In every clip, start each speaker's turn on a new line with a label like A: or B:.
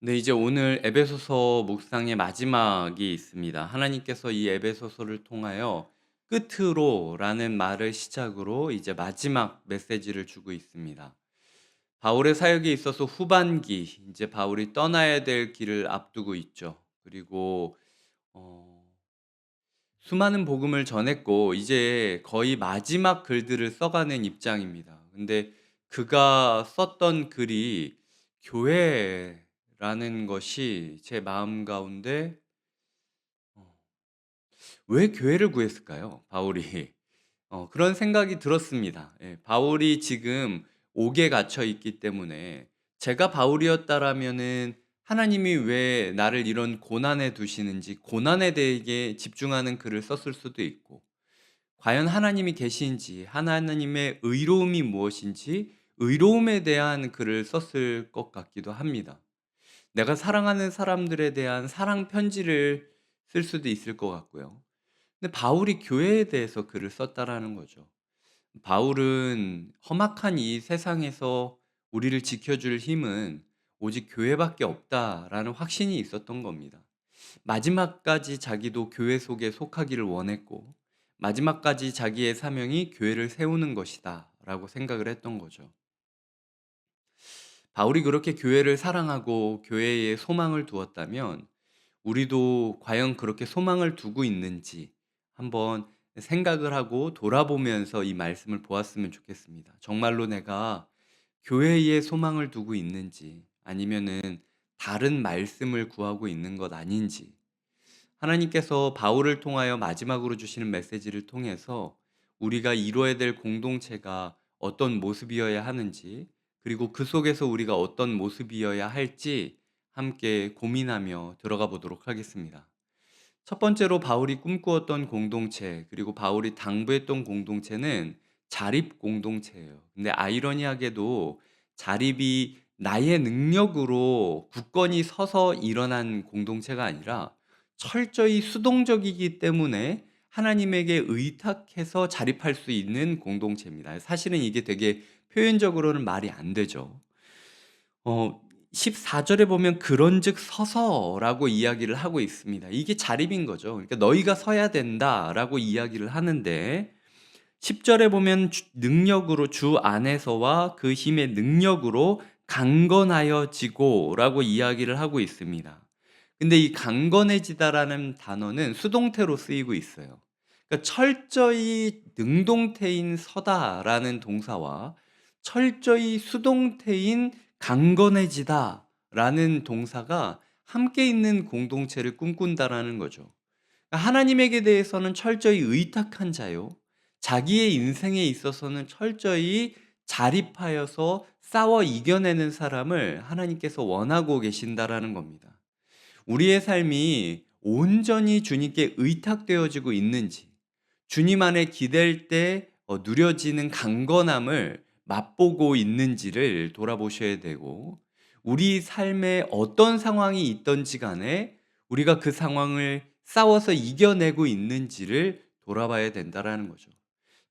A: 네, 이제 오늘 에베소서 묵상의 마지막이 있습니다. 하나님께서 이 에베소서를 통하여 끝으로라는 말을 시작으로 이제 마지막 메시지를 주고 있습니다. 바울의 사역에 있어서 후반기, 이제 바울이 떠나야 될 길을 앞두고 있죠. 그리고 어, 수많은 복음을 전했고 이제 거의 마지막 글들을 써가는 입장입니다. 근데 그가 썼던 글이 교회라는 것이 제 마음 가운데 어, 왜 교회를 구했을까요? 바울이. 그런 생각이 들었습니다. 예, 바울이 지금 옥에 갇혀 있기 때문에 제가 바울이었다라면은 하나님이 왜 나를 이런 고난에 두시는지 고난에 대해 집중하는 글을 썼을 수도 있고 과연 하나님이 계신지, 하나님의 의로움이 무엇인지, 의로움에 대한 글을 썼을 것 같기도 합니다. 내가 사랑하는 사람들에 대한 사랑 편지를 쓸 수도 있을 것 같고요. 근데 바울이 교회에 대해서 글을 썼다라는 거죠. 바울은 험악한 이 세상에서 우리를 지켜줄 힘은 오직 교회밖에 없다라는 확신이 있었던 겁니다. 마지막까지 자기도 교회 속에 속하기를 원했고 마지막까지 자기의 사명이 교회를 세우는 것이다 라고 생각을 했던 거죠. 바울이 그렇게 교회를 사랑하고 교회에 소망을 두었다면 우리도 과연 그렇게 소망을 두고 있는지 한번 생각을 하고 돌아보면서 이 말씀을 보았으면 좋겠습니다. 정말로 내가 교회에 소망을 두고 있는지 아니면은 다른 말씀을 구하고 있는 것 아닌지 하나님께서 바울을 통하여 마지막으로 주시는 메시지를 통해서 우리가 이루어야 될 공동체가 어떤 모습이어야 하는지, 그리고 그 속에서 우리가 어떤 모습이어야 할지 함께 고민하며 들어가 보도록 하겠습니다. 첫 번째로 바울이 꿈꾸었던 공동체, 그리고 바울이 당부했던 공동체는 자립 공동체예요. 근데 아이러니하게도 자립이 나의 능력으로 굳건히 서서 일어난 공동체가 아니라 철저히 수동적이기 때문에 하나님에게 의탁해서 자립할 수 있는 공동체입니다. 사실은 이게 되게 표현적으로는 말이 안 되죠. 어 14절에 보면 "그런즉 서서"라고 이야기를 하고 있습니다. 이게 자립인 거죠. 그러니까 "너희가 서야 된다."라고 이야기를 하는데 10절에 보면 능력으로 주 안에서와 그 힘의 능력으로 강건하여지고라고 이야기를 하고 있습니다. 근데 이 강건해지다라는 단어는 수동태로 쓰이고 있어요. 그러니까 철저히 능동태인 서다라는 동사와 철저히 수동태인 강건해지다라는 동사가 함께 있는 공동체를 꿈꾼다라는 거죠. 그러니까 하나님에게 대해서는 철저히 의탁한 자요. 자기의 인생에 있어서는 철저히 자립하여서 싸워 이겨내는 사람을 하나님께서 원하고 계신다라는 겁니다. 우리의 삶이 온전히 주님께 의탁되어지고 있는지, 주님 안에 기댈 때 누려지는 강건함을 맛보고 있는지를 돌아보셔야 되고, 우리 삶에 어떤 상황이 있든지 간에 우리가 그 상황을 싸워서 이겨내고 있는지를 돌아봐야 된다라는 거죠.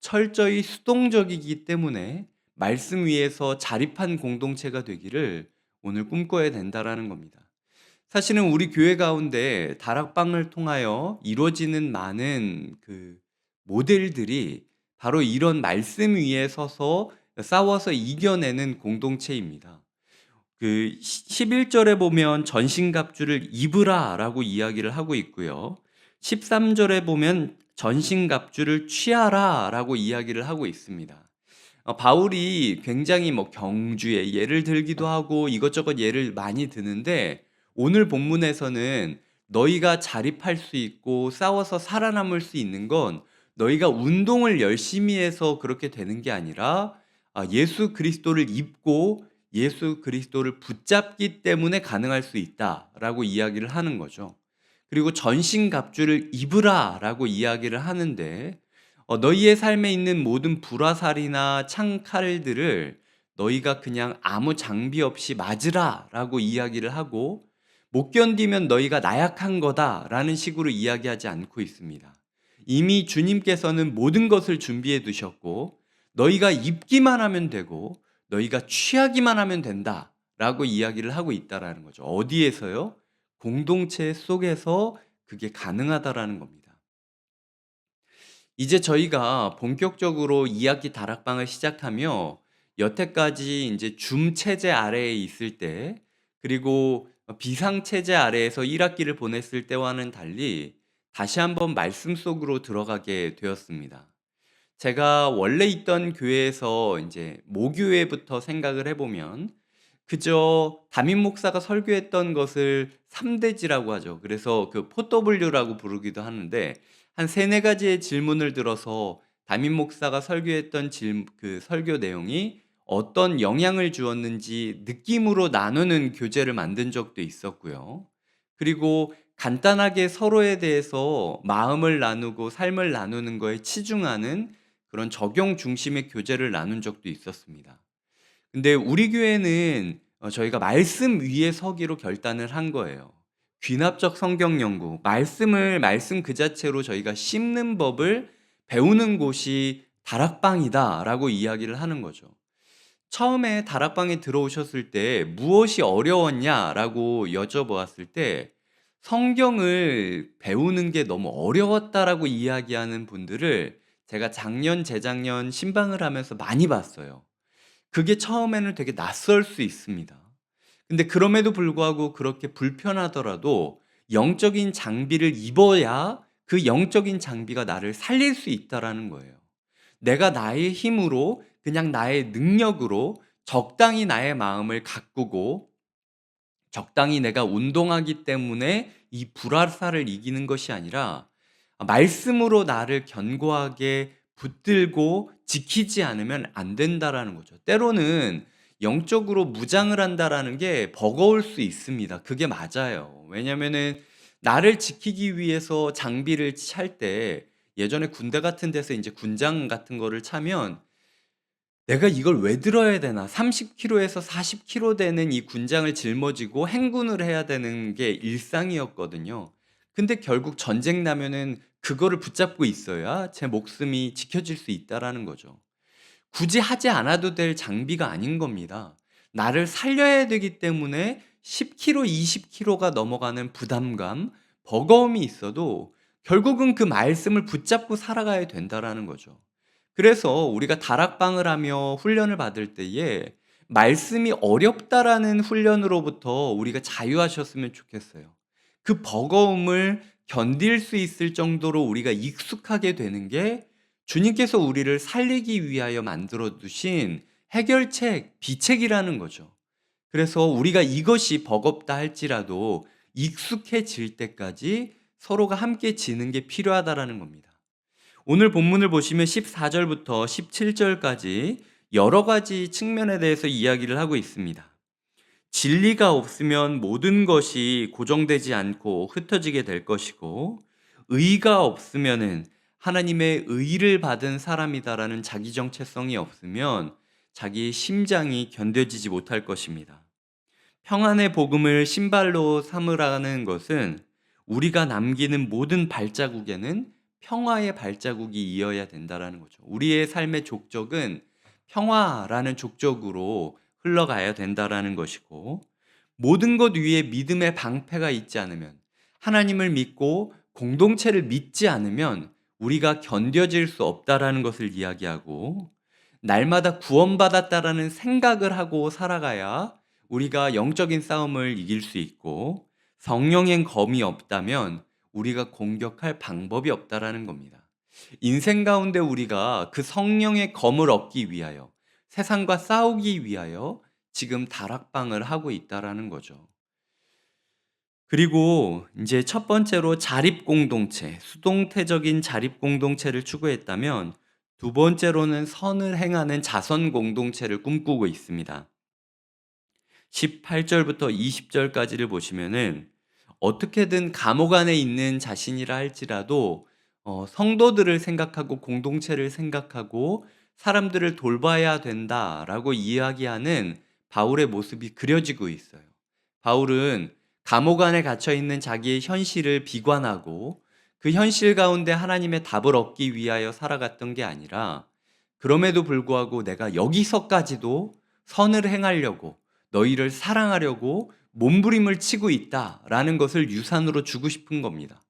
A: 철저히 수동적이기 때문에 말씀 위에서 자립한 공동체가 되기를 오늘 꿈꿔야 된다라는 겁니다. 사실은 우리 교회 가운데 다락방을 통하여 이루어지는 많은 그 모델들이 바로 이런 말씀 위에 서서 싸워서 이겨내는 공동체입니다. 그 11절에 보면 전신갑주를 입으라라고 이야기를 하고 있고요. 13절에 보면 전신갑주를 취하라라고 이야기를 하고 있습니다. 바울이 굉장히 뭐 경주의 예를 들기도 하고 이것저것 예를 많이 드는데 오늘 본문에서는 너희가 자립할 수 있고 싸워서 살아남을 수 있는 건 너희가 운동을 열심히 해서 그렇게 되는 게 아니라 예수 그리스도를 입고 예수 그리스도를 붙잡기 때문에 가능할 수 있다라고 이야기를 하는 거죠. 그리고 전신갑주를 입으라라고 이야기를 하는데 너희의 삶에 있는 모든 불화살이나 창칼들을 너희가 그냥 아무 장비 없이 맞으라라고 이야기를 하고 못 견디면 너희가 나약한 거다라는 식으로 이야기하지 않고 있습니다. 이미 주님께서는 모든 것을 준비해 두셨고 너희가 입기만 하면 되고 너희가 취하기만 하면 된다 라고 이야기를 하고 있다라는 거죠. 어디에서요? 공동체 속에서 그게 가능하다라는 겁니다. 이제 저희가 본격적으로 2학기 다락방을 시작하며 여태까지 이제 줌 체제 아래에 있을 때 그리고 비상 체제 아래에서 1학기를 보냈을 때와는 달리 다시 한번 말씀 속으로 들어가게 되었습니다. 제가 원래 있던 교회에서 이제 모교회부터 생각을 해 보면 그저 담임 목사가 설교했던 것을 3대지라고 하죠. 그래서 그 4W라고 부르기도 하는데 한 3-4 가지의 질문을 들어서 담임 목사가 설교했던 그 설교 내용이 어떤 영향을 주었는지 느낌으로 나누는 교재를 만든 적도 있었고요. 그리고 간단하게 서로에 대해서 마음을 나누고 삶을 나누는 거에 치중하는 그런 적용 중심의 교재를 나눈 적도 있었습니다. 근데 우리 교회는 저희가 말씀 위에 서기로 결단을 한 거예요. 귀납적 성경 연구, 말씀을 말씀 그 자체로 저희가 씹는 법을 배우는 곳이 다락방이다라고 이야기를 하는 거죠. 처음에 다락방에 들어오셨을 때 무엇이 어려웠냐라고 여쭤보았을 때 성경을 배우는 게 너무 어려웠다라고 이야기하는 분들을 제가 작년, 재작년 신방을 하면서 많이 봤어요. 그게 처음에는 되게 낯설 수 있습니다. 근데 그럼에도 불구하고 그렇게 불편하더라도 영적인 장비를 입어야 그 영적인 장비가 나를 살릴 수 있다라는 거예요. 내가 나의 힘으로 그냥 나의 능력으로 적당히 나의 마음을 가꾸고 적당히 내가 운동하기 때문에 이 불화살을 이기는 것이 아니라 말씀으로 나를 견고하게 붙들고 지키지 않으면 안 된다라는 거죠. 때로는 영적으로 무장을 한다라는 게 버거울 수 있습니다. 그게 맞아요. 왜냐면은 나를 지키기 위해서 장비를 찰 때 예전에 군대 같은 데서 이제 군장 같은 거를 차면 '내가 이걸 왜 들어야 되나?' 30kg에서 40kg 되는 이 군장을 짊어지고 행군을 해야 되는 게 일상이었거든요. 근데 결국 전쟁 나면은 그거를 붙잡고 있어야 제 목숨이 지켜질 수 있다라는 거죠. 굳이 하지 않아도 될 장비가 아닌 겁니다. 나를 살려야 되기 때문에 10kg, 20kg가 넘어가는 부담감, 버거움이 있어도 결국은 그 말씀을 붙잡고 살아가야 된다라는 거죠. 그래서 우리가 다락방을 하며 훈련을 받을 때에 말씀이 어렵다라는 훈련으로부터 우리가 자유하셨으면 좋겠어요. 그 버거움을 견딜 수 있을 정도로 우리가 익숙하게 되는 게 주님께서 우리를 살리기 위하여 만들어 두신 해결책, 비책이라는 거죠. 그래서 우리가 이것이 버겁다 할지라도 익숙해질 때까지 서로가 함께 지는 게 필요하다라는 겁니다. 오늘 본문을 보시면 14절부터 17절까지 여러 가지 측면에 대해서 이야기를 하고 있습니다. 진리가 없으면 모든 것이 고정되지 않고 흩어지게 될 것이고, 의가 없으면은 하나님의 의를 받은 사람이다라는 자기 정체성이 없으면 자기의 심장이 견뎌지지 못할 것입니다. 평안의 복음을 신발로 삼으라는 것은 우리가 남기는 모든 발자국에는 평화의 발자국이 이어야 된다라는 거죠. 우리의 삶의 족적은 평화라는 족적으로 흘러가야 된다라는 것이고, 모든 것 위에 믿음의 방패가 있지 않으면, 하나님을 믿고 공동체를 믿지 않으면 우리가 견뎌질 수 없다라는 것을 이야기하고, 날마다 구원받았다라는 생각을 하고 살아가야 우리가 영적인 싸움을 이길 수 있고, 성령의 검이 없다면 우리가 공격할 방법이 없다라는 겁니다. 인생 가운데 우리가 그 성령의 검을 얻기 위하여, 세상과 싸우기 위하여 지금 다락방을 하고 있다라는 거죠. 그리고 이제 첫 번째로 자립 공동체, 수동태적인 자립 공동체를 추구했다면 두 번째로는 선을 행하는 자선 공동체를 꿈꾸고 있습니다. 18절부터 20절까지를 보시면은 어떻게든 감옥 안에 있는 자신이라 할지라도 성도들을 생각하고 공동체를 생각하고 사람들을 돌봐야 된다라고 이야기하는 바울의 모습이 그려지고 있어요. 바울은 감옥 안에 갇혀 있는 자기의 현실을 비관하고 그 현실 가운데 하나님의 답을 얻기 위하여 살아갔던 게 아니라, 그럼에도 불구하고 내가 여기서까지도 선을 행하려고, 너희를 사랑하려고 몸부림을 치고 있다라는 것을 유산으로 주고 싶은 겁니다.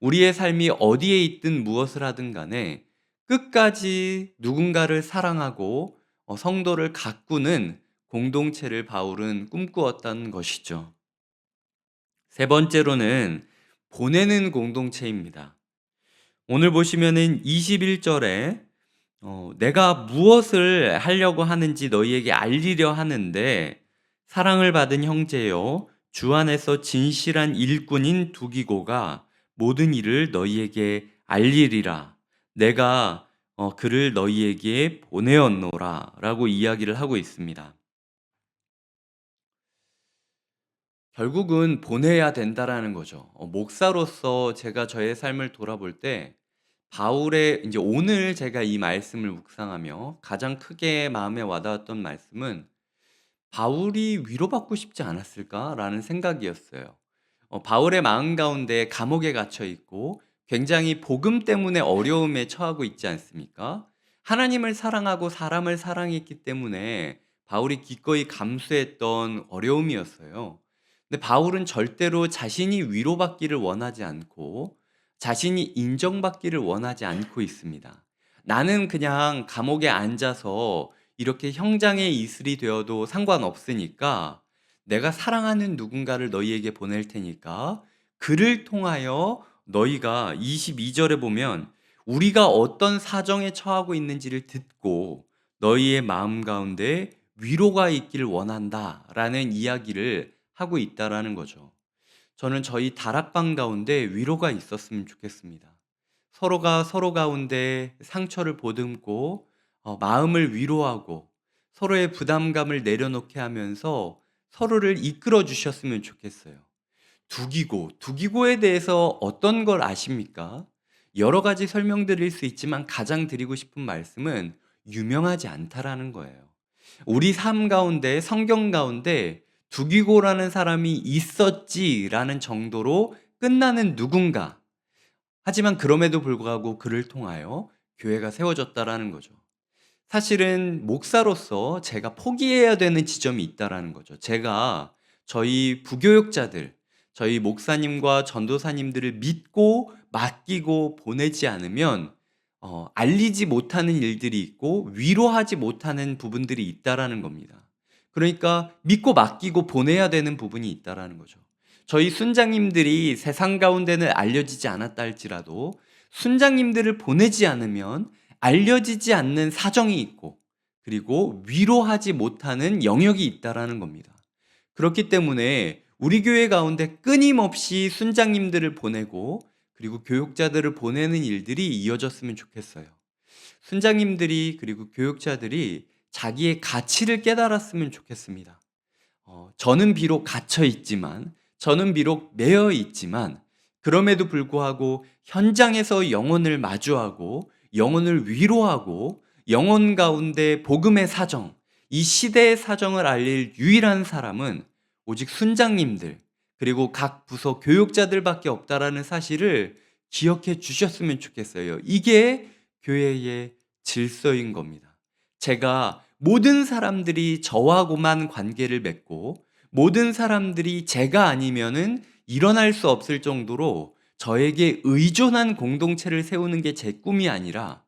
A: 우리의 삶이 어디에 있든 무엇을 하든 간에 끝까지 누군가를 사랑하고 성도를 가꾸는 공동체를 바울은 꿈꾸었다는 것이죠. 세 번째로는 보내는 공동체입니다. 오늘 보시면은 21절에 내가 무엇을 하려고 하는지 너희에게 알리려 하는데 사랑을 받은 형제여 주 안에서 진실한 일꾼인 두기고가 모든 일을 너희에게 알리리라. 내가 그를 너희에게 보내었노라 라고 이야기를 하고 있습니다. 결국은 보내야 된다라는 거죠. 목사로서 제가 저의 삶을 돌아볼 때 바울의 이제 오늘 제가 이 말씀을 묵상하며 가장 크게 마음에 와닿았던 말씀은 '바울이 위로받고 싶지 않았을까?'라는 생각이었어요. 바울의 마음 가운데 감옥에 갇혀 있고 굉장히 복음 때문에 어려움에 처하고 있지 않습니까? 하나님을 사랑하고 사람을 사랑했기 때문에 바울이 기꺼이 감수했던 어려움이었어요. 근데 바울은 절대로 자신이 위로받기를 원하지 않고 자신이 인정받기를 원하지 않고 있습니다. 나는 그냥 감옥에 앉아서 이렇게 형장의 이슬이 되어도 상관없으니까 내가 사랑하는 누군가를 너희에게 보낼 테니까 그를 통하여 너희가 22절에 보면 우리가 어떤 사정에 처하고 있는지를 듣고 너희의 마음 가운데 위로가 있기를 원한다라는 이야기를 하고 있다라는 거죠. 저는 저희 다락방 가운데 위로가 있었으면 좋겠습니다. 서로가 서로 가운데 상처를 보듬고 마음을 위로하고 서로의 부담감을 내려놓게 하면서 서로를 이끌어 주셨으면 좋겠어요. 두기고에 대해서 어떤 걸 아십니까? 여러 가지 설명드릴 수 있지만 가장 드리고 싶은 말씀은 유명하지 않다라는 거예요. 우리 삶 가운데 성경 가운데 두기고라는 사람이 있었지라는 정도로 끝나는 누군가. 하지만 그럼에도 불구하고 그를 통하여 교회가 세워졌다라는 거죠. 사실은 목사로서 제가 포기해야 되는 지점이 있다라는 거죠. 제가 저희 부교육자들, 저희 목사님과 전도사님들을 믿고 맡기고 보내지 않으면 알리지 못하는 일들이 있고 위로하지 못하는 부분들이 있다라는 겁니다. 그러니까 믿고 맡기고 보내야 되는 부분이 있다라는 거죠. 저희 순장님들이 세상 가운데는 알려지지 않았다 할지라도 순장님들을 보내지 않으면 알려지지 않는 사정이 있고 그리고 위로하지 못하는 영역이 있다라는 겁니다. 그렇기 때문에 우리 교회 가운데 끊임없이 순장님들을 보내고 그리고 교육자들을 보내는 일들이 이어졌으면 좋겠어요. 순장님들이 그리고 교육자들이 자기의 가치를 깨달았으면 좋겠습니다. 저는 비록 갇혀 있지만, 저는 비록 매여 있지만, 그럼에도 불구하고 현장에서 영혼을 마주하고, 영혼을 위로하고, 영혼 가운데 복음의 사정, 이 시대의 사정을 알릴 유일한 사람은 오직 순장님들, 그리고 각 부서 교육자들밖에 없다라는 사실을 기억해 주셨으면 좋겠어요. 이게 교회의 질서인 겁니다. 제가 모든 사람들이 저하고만 관계를 맺고 모든 사람들이 제가 아니면은 일어날 수 없을 정도로 저에게 의존한 공동체를 세우는 게 제 꿈이 아니라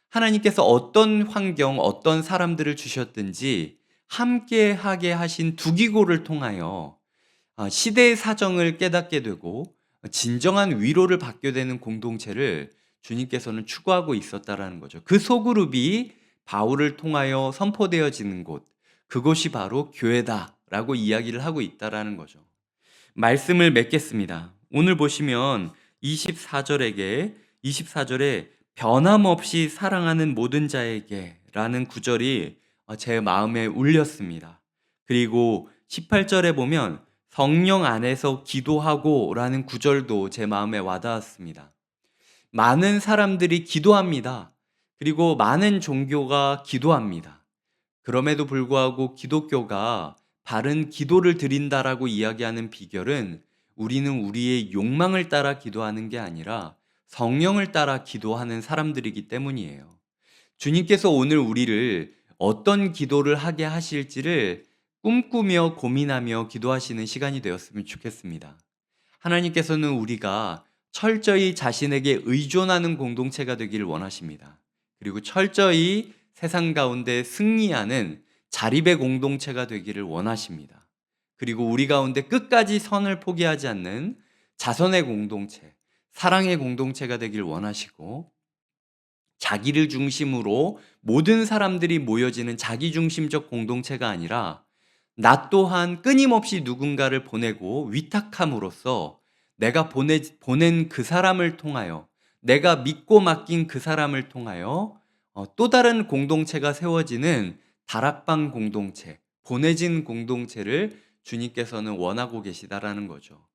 A: 하나님께서 어떤 환경, 어떤 사람들을 주셨든지 함께 하게 하신 두기고를 통하여 시대의 사정을 깨닫게 되고 진정한 위로를 받게 되는 공동체를 주님께서는 추구하고 있었다라는 거죠. 그 소그룹이 바울을 통하여 선포되어지는 곳, 그곳이 바로 교회다라고 이야기를 하고 있다라는 거죠. 말씀을 맺겠습니다. 오늘 보시면 24절에 변함없이 사랑하는 모든 자에게라는 구절이 제 마음에 울렸습니다. 그리고 18절에 보면 성령 안에서 기도하고라는 구절도 제 마음에 와닿았습니다. 많은 사람들이 기도합니다. 그리고 많은 종교가 기도합니다. 그럼에도 불구하고 기독교가 바른 기도를 드린다라고 이야기하는 비결은 우리는 우리의 욕망을 따라 기도하는 게 아니라 성령을 따라 기도하는 사람들이기 때문이에요. 주님께서 오늘 우리를 어떤 기도를 하게 하실지를 꿈꾸며 고민하며 기도하시는 시간이 되었으면 좋겠습니다. 하나님께서는 우리가 철저히 자신에게 의존하는 공동체가 되기를 원하십니다. 그리고 철저히 세상 가운데 승리하는 자립의 공동체가 되기를 원하십니다. 그리고 우리 가운데 끝까지 선을 포기하지 않는 자선의 공동체, 사랑의 공동체가 되기를 원하시고, 자기를 중심으로 모든 사람들이 모여지는 자기중심적 공동체가 아니라 나 또한 끊임없이 누군가를 보내고 위탁함으로써 내가 보낸 그 사람을 통하여, 내가 믿고 맡긴 그 사람을 통하여 또 다른 공동체가 세워지는 다락방 공동체, 보내진 공동체를 주님께서는 원하고 계시다라는 거죠.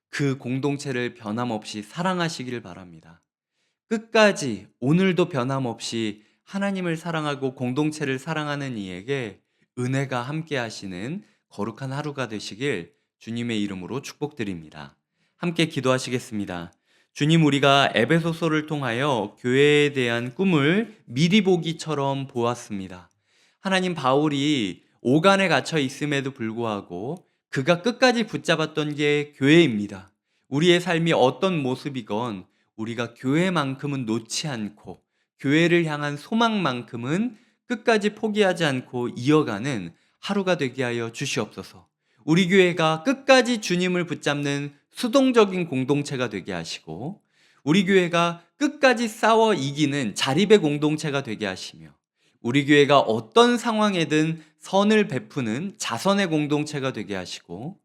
A: 그 공동체를 변함없이 사랑하시기를 바랍니다. 끝까지 오늘도 변함없이 하나님을 사랑하고 공동체를 사랑하는 이에게 은혜가 함께 하시는 거룩한 하루가 되시길 주님의 이름으로 축복드립니다. 함께 기도하시겠습니다. 주님, 우리가 에베소서를 통하여 교회에 대한 꿈을 미리 보기처럼 보았습니다. 하나님, 바울이 오간에 갇혀 있음에도 불구하고 그가 끝까지 붙잡았던 게 교회입니다. 우리의 삶이 어떤 모습이건 우리가 교회만큼은 놓지 않고 교회를 향한 소망만큼은 끝까지 포기하지 않고 이어가는 하루가 되게 하여 주시옵소서. 우리 교회가 끝까지 주님을 붙잡는 수동적인 공동체가 되게 하시고, 우리 교회가 끝까지 싸워 이기는 자립의 공동체가 되게 하시며, 우리 교회가 어떤 상황에든 선을 베푸는 자선의 공동체가 되게 하시고,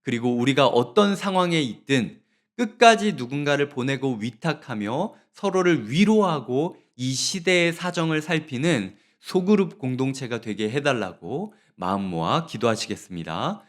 A: 그리고 우리가 어떤 상황에 있든 끝까지 누군가를 보내고 위탁하며 서로를 위로하고 이 시대의 사정을 살피는 소그룹 공동체가 되게 해달라고 마음 모아 기도하시겠습니다.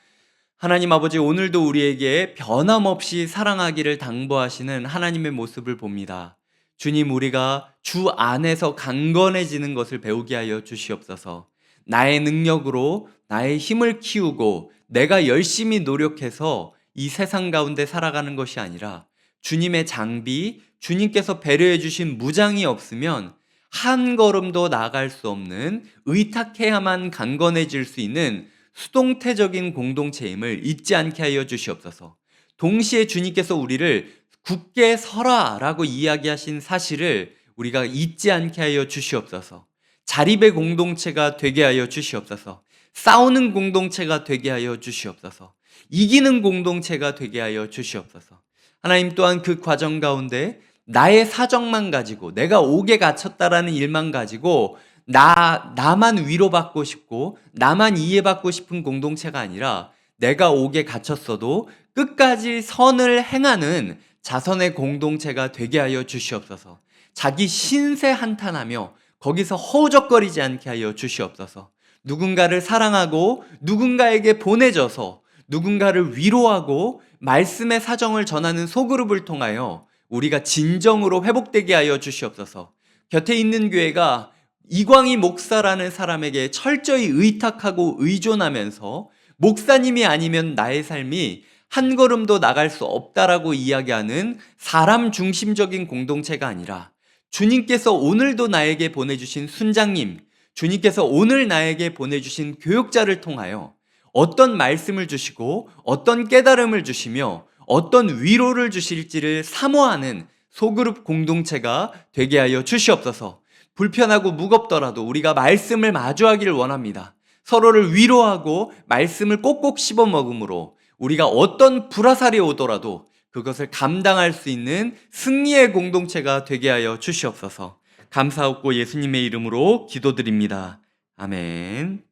A: 하나님 아버지, 오늘도 우리에게 변함없이 사랑하기를 당부하시는 하나님의 모습을 봅니다. 주님, 우리가 주 안에서 강건해지는 것을 배우게 하여 주시옵소서. 나의 능력으로 나의 힘을 키우고 내가 열심히 노력해서 이 세상 가운데 살아가는 것이 아니라 주님의 장비, 주님께서 배려해 주신 무장이 없으면 한 걸음도 나아갈 수 없는, 의탁해야만 강건해질 수 있는 수동태적인 공동체임을 잊지 않게 하여 주시옵소서. 동시에 주님께서 우리를 굳게 서라 라고 이야기하신 사실을 우리가 잊지 않게 하여 주시옵소서. 자립의 공동체가 되게 하여 주시옵소서. 싸우는 공동체가 되게 하여 주시옵소서. 이기는 공동체가 되게 하여 주시옵소서. 하나님, 또한 그 과정 가운데 나의 사정만 가지고, 내가 옥에 갇혔다라는 일만 가지고 나만 위로받고 싶고 나만 이해받고 싶은 공동체가 아니라 내가 옥에 갇혔어도 끝까지 선을 행하는 자선의 공동체가 되게 하여 주시옵소서. 자기 신세 한탄하며 거기서 허우적거리지 않게 하여 주시옵소서. 누군가를 사랑하고 누군가에게 보내져서 누군가를 위로하고 말씀의 사정을 전하는 소그룹을 통하여 우리가 진정으로 회복되게 하여 주시옵소서. 곁에 있는 교회가 이광희 목사라는 사람에게 철저히 의탁하고 의존하면서 목사님이 아니면 나의 삶이 한 걸음도 나갈 수 없다라고 이야기하는 사람 중심적인 공동체가 아니라 주님께서 오늘도 나에게 보내주신 순장님, 주님께서 오늘 나에게 보내주신 교육자를 통하여 어떤 말씀을 주시고 어떤 깨달음을 주시며 어떤 위로를 주실지를 사모하는 소그룹 공동체가 되게 하여 주시옵소서. 불편하고 무겁더라도 우리가 말씀을 마주하기를 원합니다. 서로를 위로하고 말씀을 꼭꼭 씹어 먹음으로 우리가 어떤 불화살이 오더라도 그것을 감당할 수 있는 승리의 공동체가 되게 하여 주시옵소서. 감사하고 예수님의 이름으로 기도드립니다. 아멘.